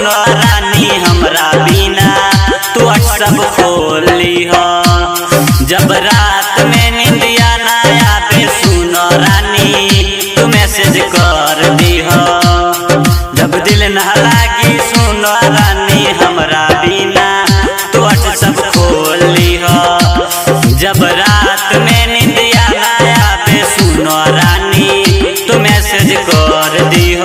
सुनो रानी हमरा बिना तू सब खोल लीह। जब रात में निंदिया ना आवे सुनो रानी तू मैसेज कर दीह। जब दिल ना लागी सुनो रानी हमरा बिना तू सब खोल लीह। जब रात में निंदिया ना आवे सुनो रानी तू मैसेज कर दीह।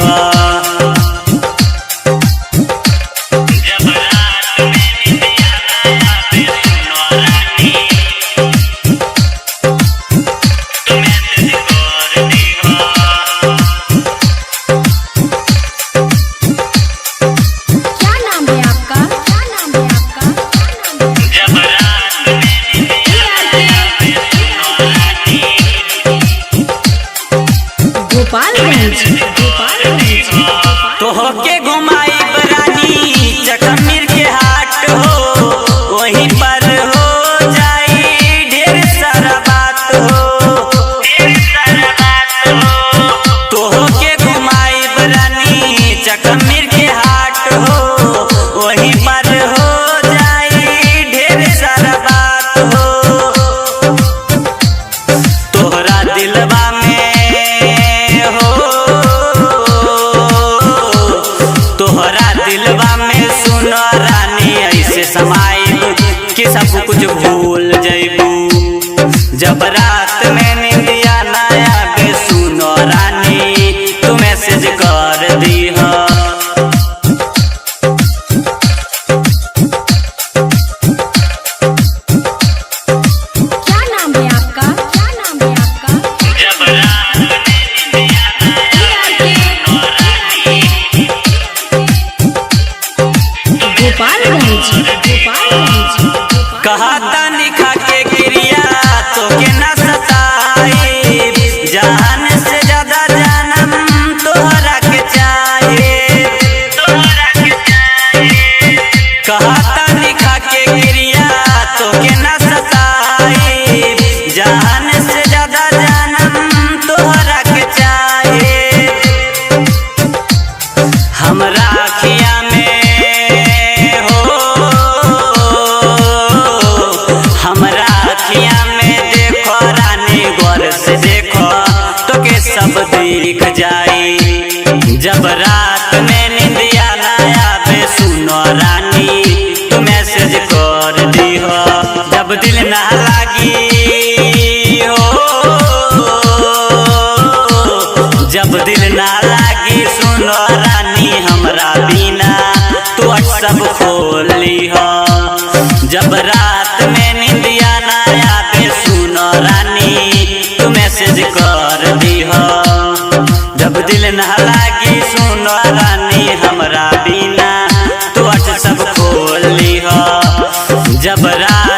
तोहके घुमाई बरानी चकमीर के हाट हो वहीं पर हो जाई ढेर सारा बात हो। तोहके घुमाई बरानी चकमीर के हाट हो वहीं पर हो जाई ढेर सारा बात हो। तोहरा दिलवा सुनो रानी ऐसे समाइल कि सब कुछ भूल जैबू। जब रात में निंदिया ना आवे सुनो रानी तू मैसेज कर दीह। कहता निखा के क्रिया तो के न सताई जान से ज्यादा जानम तोहरा के चाहे। कहता निखा के क्रिया तो के न सताई जान से ज्यादा जानम तोहरा के चाहे। हमरा अखिया में सब दिख जाई। जब रात में निंदिया ना आवे सुनो रानी तू मैसेज कर दीह। जब दिल ना लागी हो जब दिल ना लागी सुनो रानी हमरा बिना तू सब खोल लीह। जब रात में निंदिया ना आवे सुनो रानी तू मैसेज कर दीह। जब दिल ना लागी सुनो रानी हमरा बिना तू सब खोल लीह। जब रात